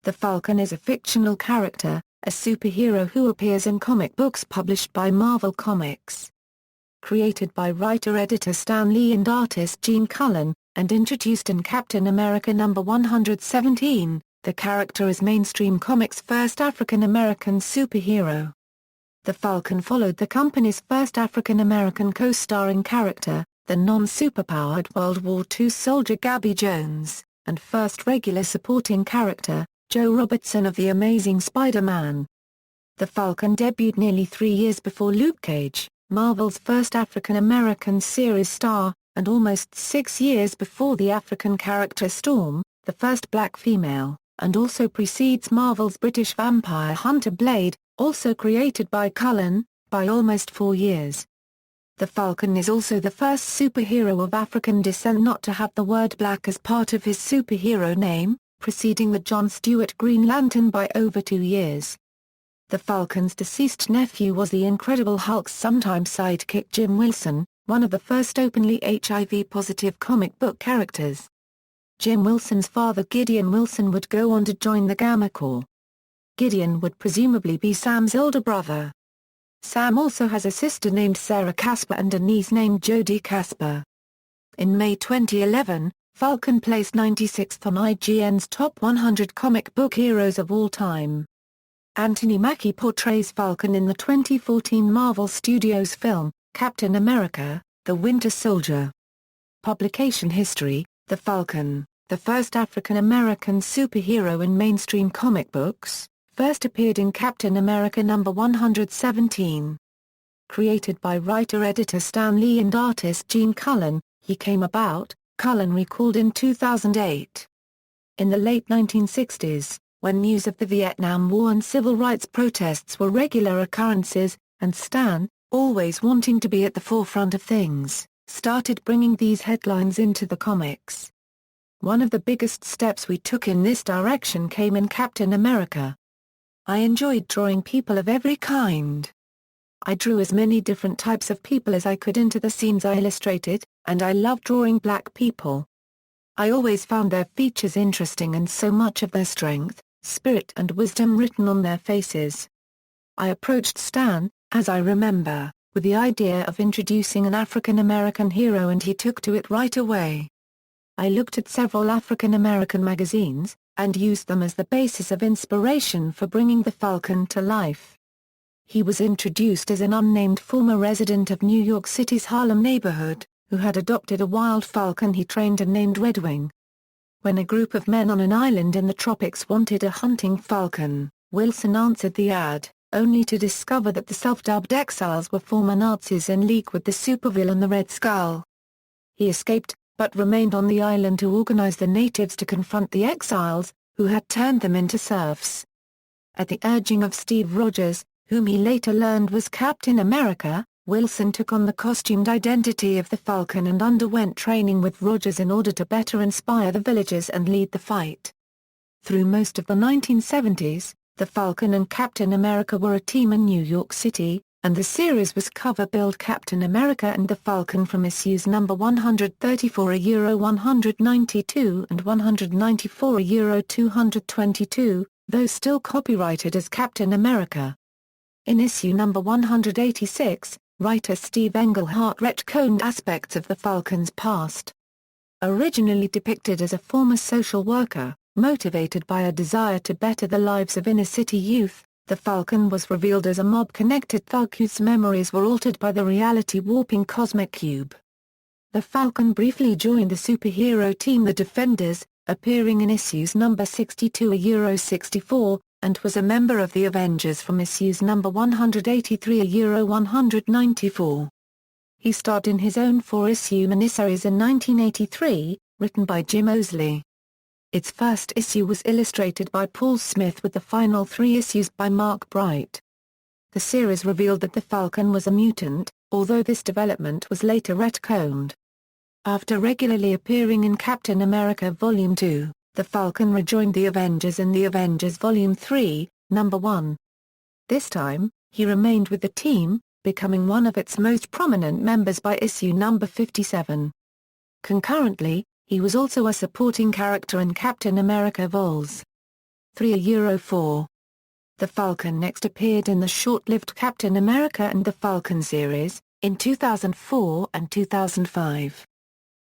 The Falcon is a fictional character, a superhero who appears in comic books published by Marvel Comics. Created by writer-editor Stan Lee and artist Gene Colan, and introduced in Captain America number 117, the character is mainstream comics' first African-American superhero. The Falcon followed the company's first African-American co-starring character, the non-superpowered World War II soldier Gabe Jones, and first regular supporting character, Joe Robertson of The Amazing Spider-Man. The Falcon debuted nearly 3 years before Luke Cage, Marvel's first African-American series star, and almost 6 years before the African character Storm, the first black female, and also precedes Marvel's British vampire hunter Blade, also created by Cullen, by almost 4 years. The Falcon is also the first superhero of African descent not to have the word black as part of his superhero name, preceding the John Stewart Green Lantern by over 2 years. The Falcon's deceased nephew was the Incredible Hulk's sometime sidekick Jim Wilson, one of the first openly HIV-positive comic book characters. Jim Wilson's father Gideon Wilson would go on to join the Gamma Corps. Gideon would presumably be Sam's older brother. Sam also has a sister named Sarah Casper and a niece named Jodie Casper. In May 2011, Falcon placed 96th on IGN's Top 100 Comic Book Heroes of All Time. Anthony Mackie portrays Falcon in the 2014 Marvel Studios film, Captain America, The Winter Soldier. Publication history: The Falcon, the first African-American superhero in mainstream comic books, first appeared in Captain America number 117. Created by writer-editor Stan Lee and artist Gene Colan, he came about, Cullen recalled in 2008. In the late 1960s, when news of the Vietnam War and civil rights protests were regular occurrences, and Stan, always wanting to be at the forefront of things, started bringing these headlines into the comics. One of the biggest steps we took in this direction came in Captain America. I enjoyed drawing people of every kind. I drew as many different types of people as I could into the scenes I illustrated, and I loved drawing black people. I always found their features interesting and so much of their strength, spirit and wisdom written on their faces. I approached Stan, as I remember, with the idea of introducing an African-American hero and he took to it right away. I looked at several African-American magazines, and used them as the basis of inspiration for bringing the Falcon to life. He was introduced as an unnamed former resident of New York City's Harlem neighborhood, who had adopted a wild falcon he trained and named Redwing. When a group of men on an island in the tropics wanted a hunting falcon, Wilson answered the ad, only to discover that the self-dubbed exiles were former Nazis in league with the supervillain the Red Skull. He escaped, but remained on the island to organize the natives to confront the exiles, who had turned them into serfs. At the urging of Steve Rogers, whom he later learned was Captain America, Wilson took on the costumed identity of the Falcon and underwent training with Rogers in order to better inspire the villagers and lead the fight. Through most of the 1970s, the Falcon and Captain America were a team in New York City, and the series was cover-billed Captain America and the Falcon from issues number 134 Euro 192 and 194 Euro 222, though still copyrighted as Captain America. In issue number 186, writer Steve Englehart retconned aspects of the Falcon's past. Originally depicted as a former social worker, motivated by a desire to better the lives of inner-city youth, the Falcon was revealed as a mob-connected thug whose memories were altered by the reality-warping cosmic cube. The Falcon briefly joined the superhero team The Defenders, appearing in issues number 62 Euro 64, and was a member of the Avengers from issues number 183 Euro 194. He starred in his own 4-issue miniseries in 1983, written by Jim Owsley. Its first issue was illustrated by Paul Smith with the final 3 issues by Mark Bright. The series revealed that the Falcon was a mutant, although this development was later retconned. After regularly appearing in Captain America Volume 2, the Falcon rejoined the Avengers in the Avengers Volume 3, Number 1. This time, he remained with the team, becoming one of its most prominent members by issue number 57. Concurrently, he was also a supporting character in Captain America Vols. 3:4. The Falcon next appeared in the short-lived Captain America and the Falcon series, in 2004 and 2005.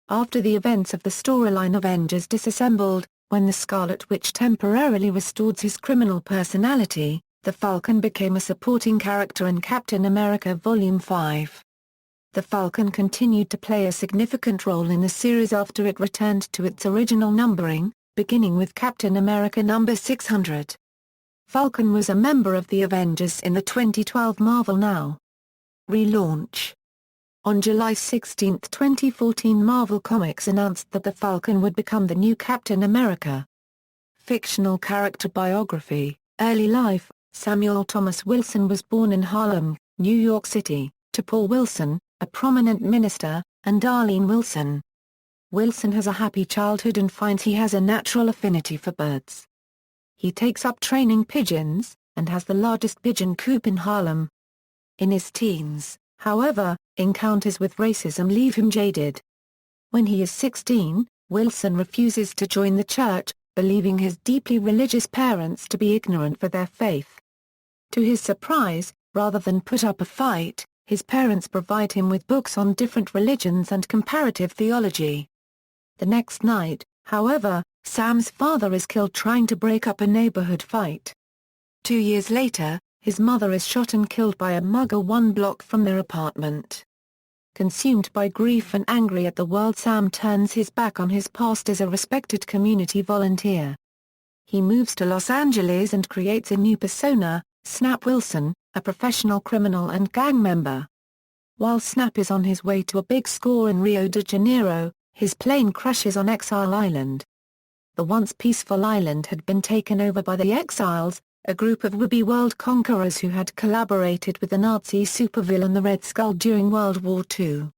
After the events of the storyline Avengers Disassembled, when the Scarlet Witch temporarily restored his criminal personality, the Falcon became a supporting character in Captain America Volume 5. The Falcon continued to play a significant role in the series after it returned to its original numbering, beginning with Captain America number 600. Falcon was a member of the Avengers in the 2012 Marvel Now! Relaunch. On July 16, 2014, Marvel Comics announced that the Falcon would become the new Captain America. Fictional character biography. Early life. Samuel Thomas Wilson was born in Harlem, New York City, to Paul Wilson, a prominent minister, and Darlene Wilson. Wilson has a happy childhood and finds he has a natural affinity for birds. He takes up training pigeons, and has the largest pigeon coop in Harlem. In his teens, however, encounters with racism leave him jaded. When he is 16, Wilson refuses to join the church, believing his deeply religious parents to be ignorant for their faith. To his surprise, rather than put up a fight, his parents provide him with books on different religions and comparative theology. The next night, however, Sam's father is killed trying to break up a neighborhood fight. 2 years later, his mother is shot and killed by a mugger 1 block from their apartment. Consumed by grief and angry at the world, Sam turns his back on his past as a respected community volunteer. He moves to Los Angeles and creates a new persona, Snap Wilson, a professional criminal and gang member. While Snap is on his way to a big score in Rio de Janeiro, his plane crashes on Exile Island. The once peaceful island had been taken over by the Exiles, a group of would-be world conquerors who had collaborated with the Nazi supervillain the Red Skull during World War II.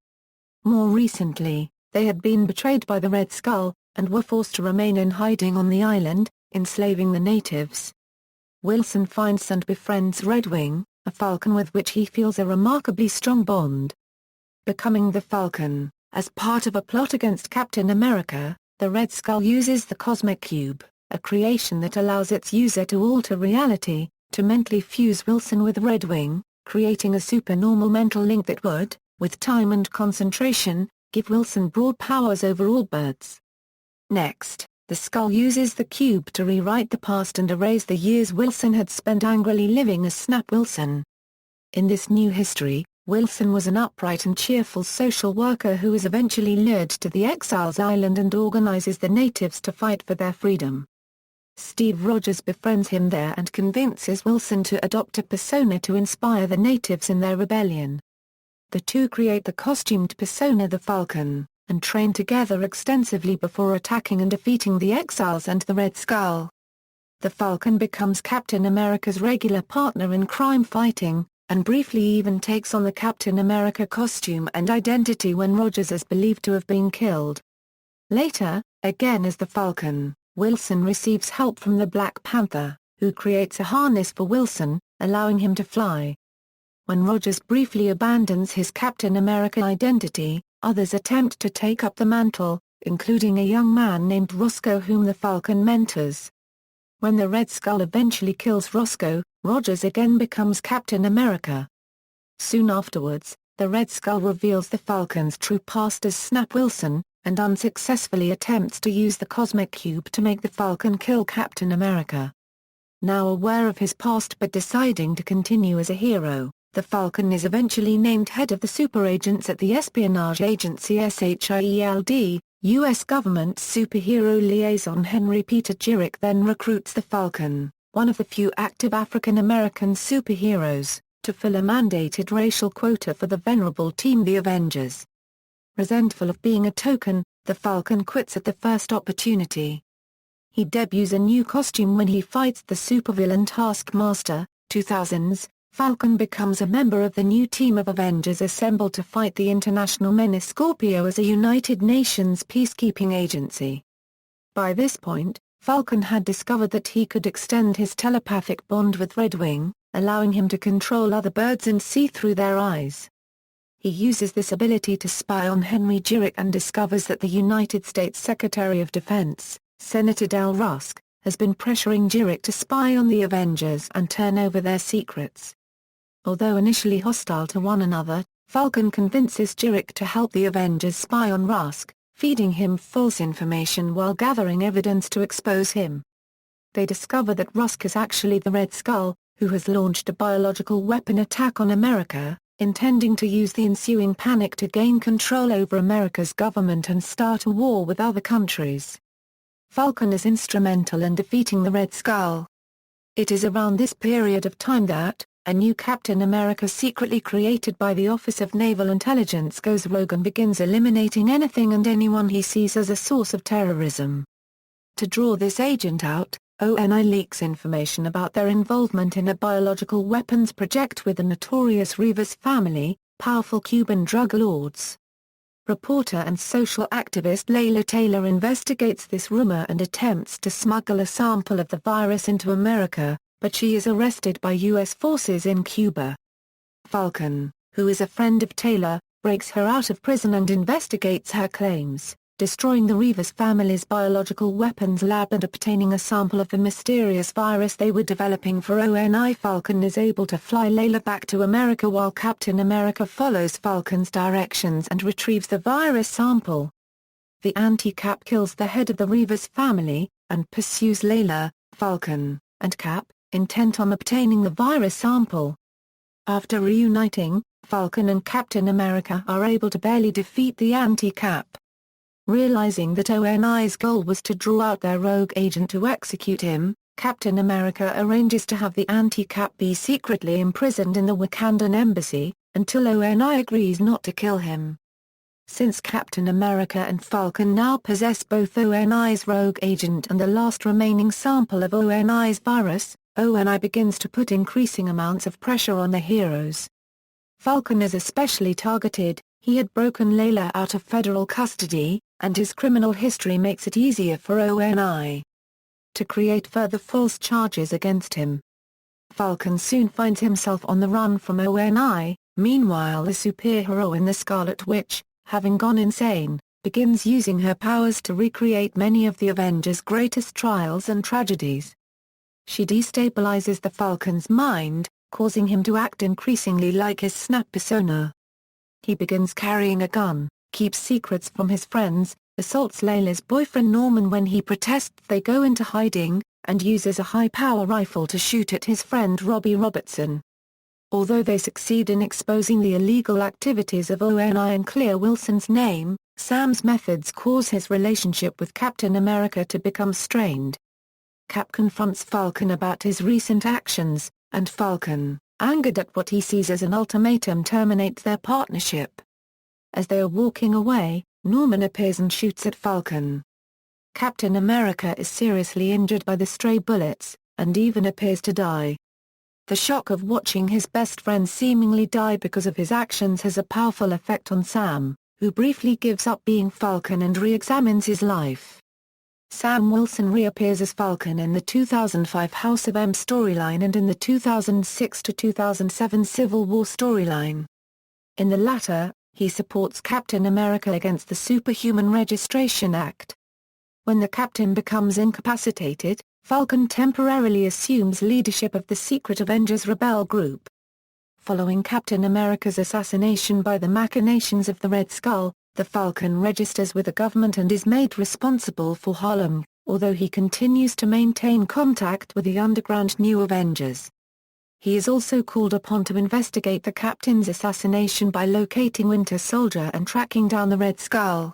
More recently, they had been betrayed by the Red Skull, and were forced to remain in hiding on the island, enslaving the natives. Wilson finds and befriends Redwing, a falcon with which he feels a remarkably strong bond. Becoming the Falcon. As part of a plot against Captain America, the Red Skull uses the Cosmic Cube, a creation that allows its user to alter reality, to mentally fuse Wilson with Redwing, creating a supernormal mental link that would, with time and concentration, give Wilson broad powers over all birds. Next, the Skull uses the cube to rewrite the past and erase the years Wilson had spent angrily living as Snap Wilson. In this new history, Wilson was an upright and cheerful social worker who is eventually lured to the Exiles Island and organizes the natives to fight for their freedom. Steve Rogers befriends him there and convinces Wilson to adopt a persona to inspire the natives in their rebellion. The two create the costumed persona the Falcon, and train together extensively before attacking and defeating the Exiles and the Red Skull. The Falcon becomes Captain America's regular partner in crime fighting, and briefly even takes on the Captain America costume and identity when Rogers is believed to have been killed. Later, again as the Falcon, Wilson receives help from the Black Panther, who creates a harness for Wilson, allowing him to fly. When Rogers briefly abandons his Captain America identity, others attempt to take up the mantle, including a young man named Roscoe whom the Falcon mentors. When the Red Skull eventually kills Roscoe, Rogers again becomes Captain America. Soon afterwards, the Red Skull reveals the Falcon's true past as Snap Wilson, and unsuccessfully attempts to use the Cosmic Cube to make the Falcon kill Captain America. Now aware of his past but deciding to continue as a hero, the Falcon is eventually named head of the superagents at the espionage agency SHIELD. U.S. government superhero liaison Henry Peter Jurek then recruits the Falcon, one of the few active African-American superheroes, to fill a mandated racial quota for the venerable team the Avengers. Resentful of being a token, the Falcon quits at the first opportunity. He debuts a new costume when he fights the supervillain Taskmaster. 2000s, Falcon becomes a member of the new team of Avengers assembled to fight the international menace Scorpio as a United Nations peacekeeping agency. By this point, Falcon had discovered that he could extend his telepathic bond with Redwing, allowing him to control other birds and see through their eyes. He uses this ability to spy on Henry Jurek and discovers that the United States Secretary of Defense, Senator Del Rusk, has been pressuring Jerick to spy on the Avengers and turn over their secrets. Although initially hostile to one another, Falcon convinces Jerick to help the Avengers spy on Rusk, feeding him false information while gathering evidence to expose him. They discover that Rusk is actually the Red Skull, who has launched a biological weapon attack on America, intending to use the ensuing panic to gain control over America's government and start a war with other countries. Falcon is instrumental in defeating the Red Skull. It is around this period of time that a new Captain America secretly created by the Office of Naval Intelligence goes rogue and begins eliminating anything and anyone he sees as a source of terrorism. To draw this agent out, ONI leaks information about their involvement in a biological weapons project with the notorious Rivas family, powerful Cuban drug lords. Reporter and social activist Layla Taylor investigates this rumor and attempts to smuggle a sample of the virus into America, but she is arrested by U.S. forces in Cuba. Falcon, who is a friend of Taylor, breaks her out of prison and investigates her claims, destroying the Rivas family's biological weapons lab and obtaining a sample of the mysterious virus they were developing for ONI. Falcon is able to fly Layla back to America while Captain America follows Falcon's directions and retrieves the virus sample. The anti-Cap kills the head of the Rivas family, and pursues Layla, Falcon, and Cap, intent on obtaining the virus sample. After reuniting, Falcon and Captain America are able to barely defeat the anti-Cap. Realizing that ONI's goal was to draw out their rogue agent to execute him, Captain America arranges to have the anti-Cap be secretly imprisoned in the Wakandan embassy, until ONI agrees not to kill him. Since Captain America and Falcon now possess both ONI's rogue agent and the last remaining sample of ONI's virus, ONI begins to put increasing amounts of pressure on the heroes. Falcon is especially targeted. He had broken Layla out of federal custody, and his criminal history makes it easier for ONI to create further false charges against him. Falcon soon finds himself on the run from ONI. Meanwhile, the superheroine the Scarlet Witch, having gone insane, begins using her powers to recreate many of the Avengers' greatest trials and tragedies. She destabilizes the Falcon's mind, causing him to act increasingly like his snap persona. He begins carrying a gun, keeps secrets from his friends, assaults Layla's boyfriend Norman when he protests they go into hiding, and uses a high-power rifle to shoot at his friend Robertson. Although they succeed in exposing the illegal activities of ONI and clear Wilson's name, Sam's methods cause his relationship with Captain America to become strained. Cap confronts Falcon about his recent actions, and Falcon, angered at what he sees as an ultimatum, terminates their partnership. As they are walking away, Norman appears and shoots at Falcon. Captain America is seriously injured by the stray bullets, and even appears to die. The shock of watching his best friend seemingly die because of his actions has a powerful effect on Sam, who briefly gives up being Falcon and re-examines his life. Sam Wilson reappears as Falcon in the 2005 House of M storyline and in the 2006-2007 Civil War storyline. In the latter, he supports Captain America against the Superhuman Registration Act. When the Captain becomes incapacitated, Falcon temporarily assumes leadership of the secret Avengers rebel group. Following Captain America's assassination by the machinations of the Red Skull, the Falcon registers with the government and is made responsible for Harlem, although he continues to maintain contact with the underground New Avengers. He is also called upon to investigate the Captain's assassination by locating Winter Soldier and tracking down the Red Skull.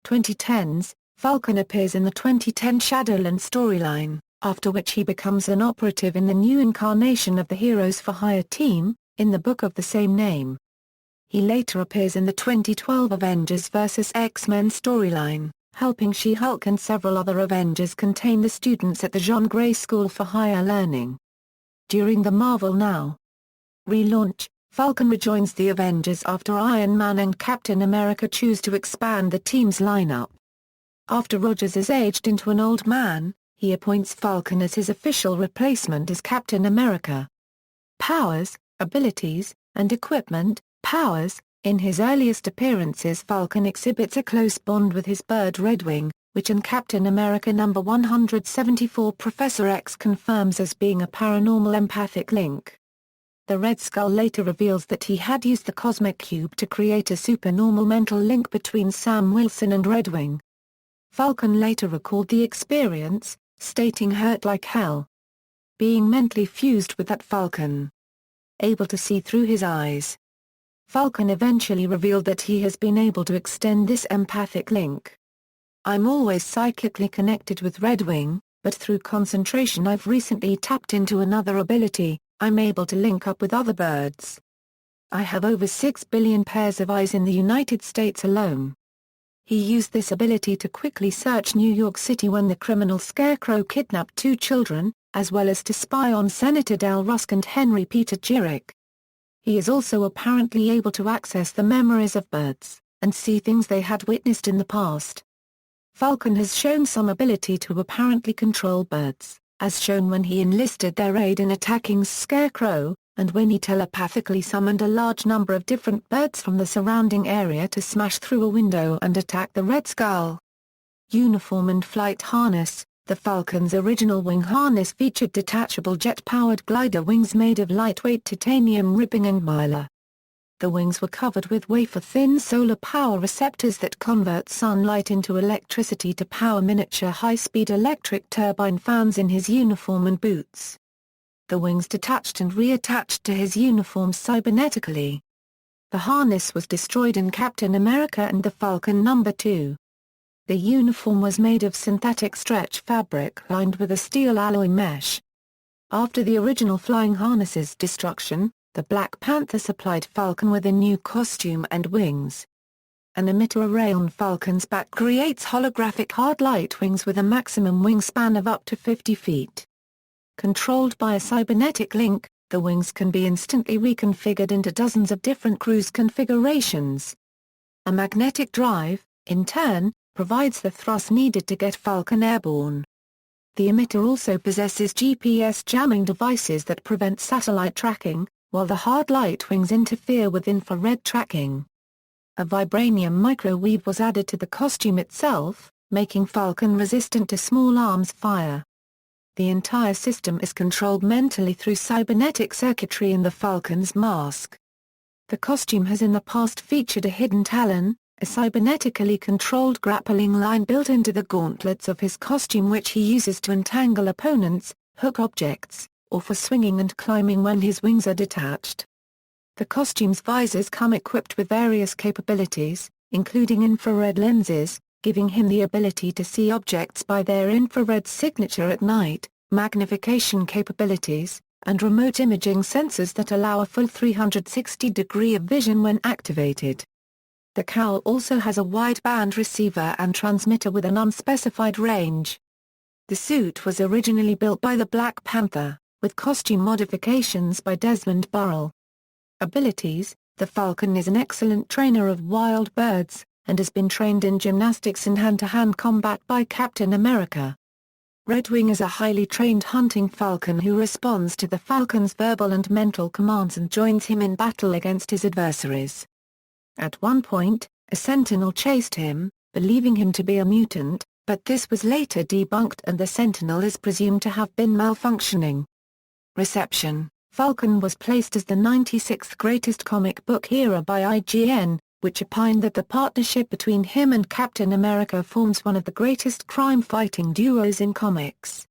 2010s, Falcon appears in the 2010 Shadowland storyline, after which he becomes an operative in the new incarnation of the Heroes for Hire team, in the book of the same name. He later appears in the 2012 Avengers vs. X-Men storyline, helping She-Hulk and several other Avengers contain the students at the Jean Grey School for Higher Learning. During the Marvel Now! relaunch, Falcon rejoins the Avengers after Iron Man and Captain America choose to expand the team's lineup. After Rogers is aged into an old man, he appoints Falcon as his official replacement as Captain America. Powers, abilities, and equipment. Powers. In his earliest appearances, Falcon exhibits a close bond with his bird Redwing, which in Captain America number 174 Professor X confirms as being a paranormal empathic link. The Red Skull later reveals that he had used the Cosmic Cube to create a supernormal mental link between Sam Wilson and Red Wing. Falcon later recalled the experience, stating hurt like hell. Being mentally fused with that Falcon. Able to see through his eyes. Falcon eventually revealed that he has been able to extend this empathic link. I'm always psychically connected with Red Wing, but through concentration I've recently tapped into another ability, I'm able to link up with other birds. I have over 6 billion pairs of eyes in the United States alone. He used this ability to quickly search New York City when the criminal Scarecrow kidnapped 2 children, as well as to spy on Senator Del Rusk and Henry Peter Jurek. He is also apparently able to access the memories of birds, and see things they had witnessed in the past. Falcon has shown some ability to apparently control birds, as shown when he enlisted their aid in attacking Scarecrow, and when he telepathically summoned a large number of different birds from the surrounding area to smash through a window and attack the Red Skull. Uniform and flight harness. The Falcon's original wing harness featured detachable jet-powered glider wings made of lightweight titanium ribbing and mylar. The wings were covered with wafer-thin solar power receptors that convert sunlight into electricity to power miniature high-speed electric turbine fans in his uniform and boots. The wings detached and reattached to his uniform cybernetically. The harness was destroyed in Captain America and the Falcon No. 2. The uniform was made of synthetic stretch fabric lined with a steel alloy mesh. After the original flying harness's destruction, the Black Panther supplied Falcon with a new costume and wings. An emitter array on Falcon's back creates holographic hard light wings with a maximum wingspan of up to 50 feet. Controlled by a cybernetic link, the wings can be instantly reconfigured into dozens of different cruise configurations. A magnetic drive, in turn, provides the thrust needed to get Falcon airborne. The emitter also possesses GPS jamming devices that prevent satellite tracking, while the hard light wings interfere with infrared tracking. A vibranium microweave was added to the costume itself, making Falcon resistant to small arms fire. The entire system is controlled mentally through cybernetic circuitry in the Falcon's mask. The costume has in the past featured a hidden talon, a cybernetically controlled grappling line built into the gauntlets of his costume which he uses to entangle opponents, hook objects, or for swinging and climbing when his wings are detached. The costume's visors come equipped with various capabilities, including infrared lenses, giving him the ability to see objects by their infrared signature at night, magnification capabilities, and remote imaging sensors that allow a full 360-degree of vision when activated. The cowl also has a wideband receiver and transmitter with an unspecified range. The suit was originally built by the Black Panther, with costume modifications by Desmond Burrell. Abilities: the Falcon is an excellent trainer of wild birds, and has been trained in gymnastics and hand-to-hand combat by Captain America. Red Wing is a highly trained hunting falcon who responds to the Falcon's verbal and mental commands and joins him in battle against his adversaries. At one point, a sentinel chased him, believing him to be a mutant, but this was later debunked and the sentinel is presumed to have been malfunctioning. Reception: Falcon was placed as the 96th greatest comic book hero by IGN, which opined that the partnership between him and Captain America forms one of the greatest crime-fighting duos in comics.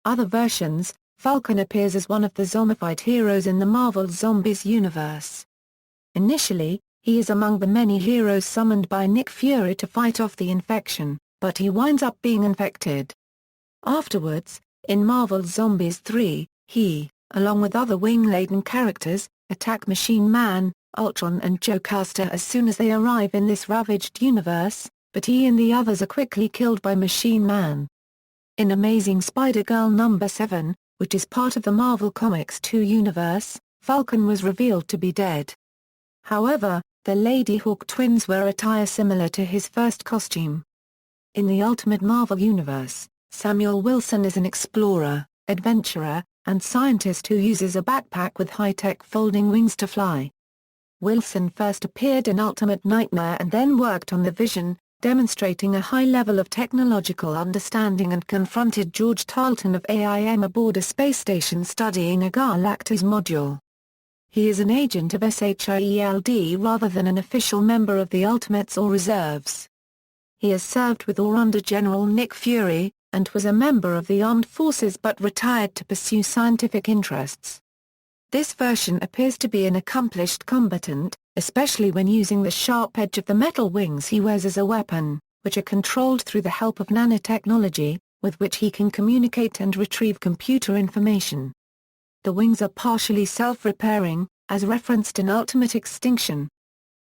Other versions: Falcon appears as one of the zombified heroes in the Marvel Zombies universe. Initially, he is among the many heroes summoned by Nick Fury to fight off the infection, but he winds up being infected. Afterwards, in Marvel Zombies 3, he, along with other wing-laden characters, attack Machine Man, Ultron and Jocasta as soon as they arrive in this ravaged universe, but he and the others are quickly killed by Machine Man. In Amazing Spider-Girl number 7, which is part of the Marvel Comics 2 universe, Falcon was revealed to be dead. However, the Lady Hawk twins wear attire similar to his first costume. In the Ultimate Marvel universe, Samuel Wilson is an explorer, adventurer, and scientist who uses a backpack with high-tech folding wings to fly. Wilson first appeared in Ultimate Nightmare and then worked on the Vision, demonstrating a high level of technological understanding, and confronted George Tarleton of AIM aboard a space station studying a Galactus module. He is an agent of SHIELD rather than an official member of the Ultimates or Reserves. He has served with or under General Nick Fury, and was a member of the armed forces but retired to pursue scientific interests. This version appears to be an accomplished combatant, especially when using the sharp edge of the metal wings he wears as a weapon, which are controlled through the help of nanotechnology, with which he can communicate and retrieve computer information. The wings are partially self-repairing, as referenced in Ultimate Extinction.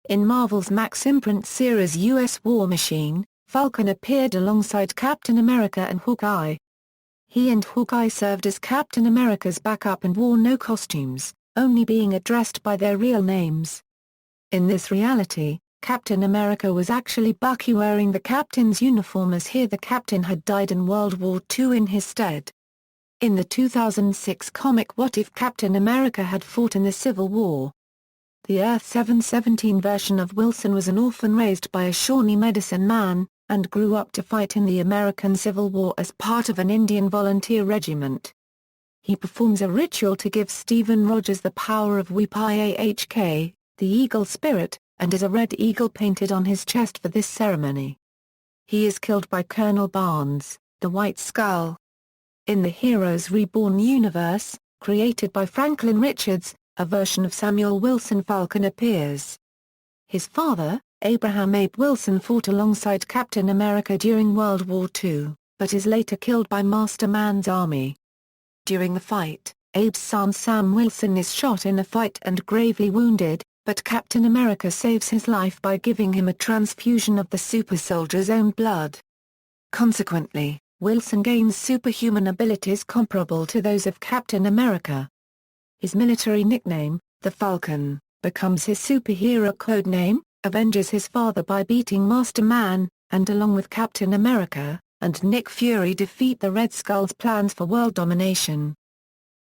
In Marvel's Max Imprint series U.S. War Machine, Falcon appeared alongside Captain America and Hawkeye. He and Hawkeye served as Captain America's backup and wore no costumes, only being addressed by their real names. In this reality, Captain America was actually Bucky wearing the captain's uniform, as here the captain had died in World War II in his stead. In the 2006 comic What If Captain America Had Fought in the Civil War? The Earth 717 version of Wilson was an orphan raised by a Shawnee medicine man, and grew up to fight in the American Civil War as part of an Indian volunteer regiment. He performs a ritual to give Stephen Rogers the power of Weepihk, the eagle spirit, and has a red eagle painted on his chest for this ceremony. He is killed by Colonel Barnes, the White Skull. In the Heroes Reborn universe, created by Franklin Richards, a version of Samuel Wilson Falcon appears. His father, Abraham Abe Wilson, fought alongside Captain America during World War II, but is later killed by Master Man's army. During the fight, Abe's son Sam Wilson is shot in a fight and gravely wounded, but Captain America saves his life by giving him a transfusion of the super soldier's own blood. Consequently, Wilson gains superhuman abilities comparable to those of Captain America. His military nickname, the Falcon, becomes his superhero codename, avenges his father by beating Master Man, and along with Captain America and Nick Fury defeat the Red Skull's plans for world domination.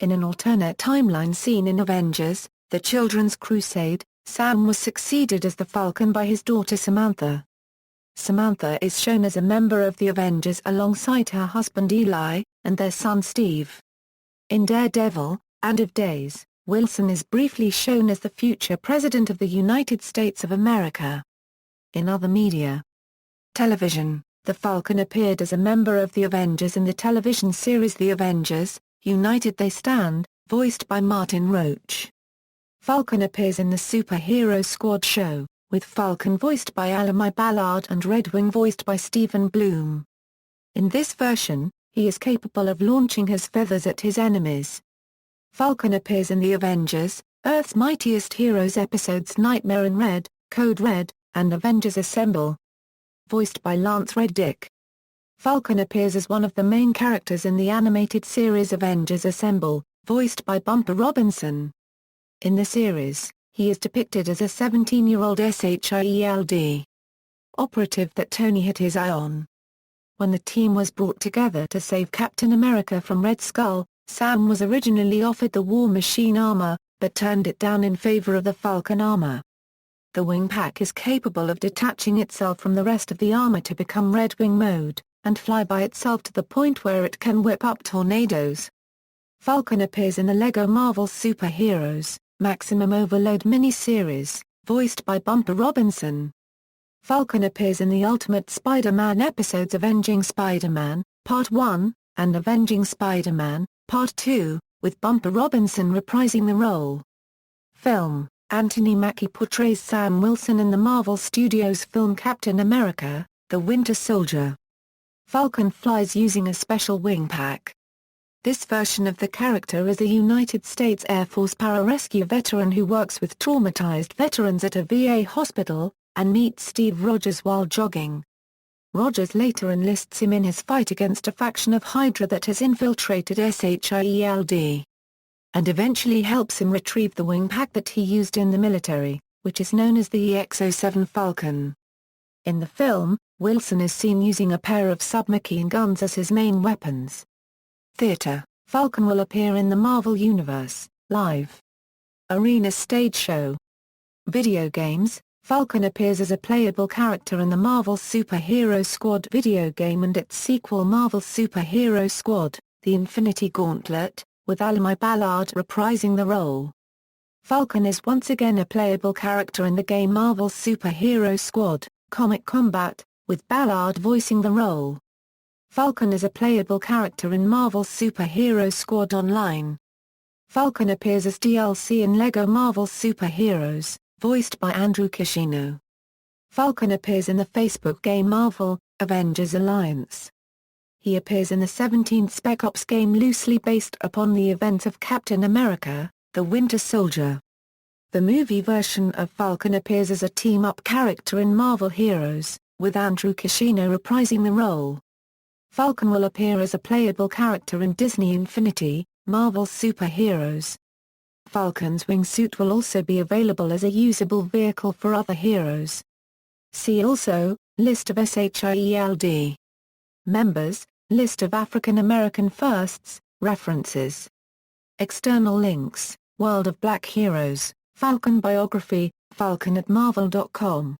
In an alternate timeline scene in Avengers, The Children's Crusade, Sam was succeeded as the Falcon by his daughter Samantha. Samantha is shown as a member of the Avengers alongside her husband Eli, and their son Steve. In Daredevil, End of Days, Wilson is briefly shown as the future President of the United States of America. In other media. Television, the Falcon appeared as a member of the Avengers in the television series The Avengers, United They Stand, voiced by Martin Roach. Falcon appears in the Superhero Squad show, with Falcon voiced by Alamai Ballard and Red Wing voiced by Stephen Bloom. In this version, he is capable of launching his feathers at his enemies. Falcon appears in the Avengers, Earth's Mightiest Heroes episodes Nightmare in Red, Code Red, and Avengers Assemble. Voiced by Lance Reddick. Falcon appears as one of the main characters in the animated series Avengers Assemble, voiced by Bumper Robinson. In the series, he is depicted as a 17-year-old SHIELD operative that Tony had his eye on. When the team was brought together to save Captain America from Red Skull, Sam was originally offered the War Machine armor, but turned it down in favor of the Falcon armor. The wing pack is capable of detaching itself from the rest of the armor to become Red Wing mode, and fly by itself to the point where it can whip up tornadoes. Falcon appears in the LEGO Marvel Superheroes Maximum Overload miniseries, voiced by Bumper Robinson. Falcon appears in the Ultimate Spider-Man episodes Avenging Spider-Man, Part 1, and Avenging Spider-Man, Part 2, with Bumper Robinson reprising the role. Film: Anthony Mackie portrays Sam Wilson in the Marvel Studios film Captain America, The Winter Soldier. Falcon flies using a special wing pack. This version of the character is a United States Air Force pararescue veteran who works with traumatized veterans at a VA hospital, and meets Steve Rogers while jogging. Rogers later enlists him in his fight against a faction of Hydra that has infiltrated SHIELD, and eventually helps him retrieve the wing pack that he used in the military, which is known as the EX-07 Falcon. In the film, Wilson is seen using a pair of submachine guns as his main weapons. Theater: Falcon will appear in the Marvel Universe, Live Arena stage show. Video games: Falcon appears as a playable character in the Marvel Superhero Squad video game and its sequel Marvel Superhero Squad, The Infinity Gauntlet, with Alimi Ballard reprising the role. Falcon is once again a playable character in the game Marvel Superhero Squad, Comic Combat, with Ballard voicing the role. Falcon is a playable character in Marvel Superhero Squad Online. Falcon appears as DLC in LEGO Marvel Superheroes, voiced by Andrew Kishino. Falcon appears in the Facebook game Marvel Avengers Alliance. He appears in the 17th Spec Ops game loosely based upon the events of Captain America, the Winter Soldier. The movie version of Falcon appears as a team-up character in Marvel Heroes, with Andrew Kishino reprising the role. Falcon will appear as a playable character in Disney Infinity, Marvel Superheroes. Falcon's wingsuit will also be available as a usable vehicle for other heroes. See also, List of SHIELD members, List of African American firsts, references. External links, World of Black Heroes, Falcon biography, Falcon at Marvel.com.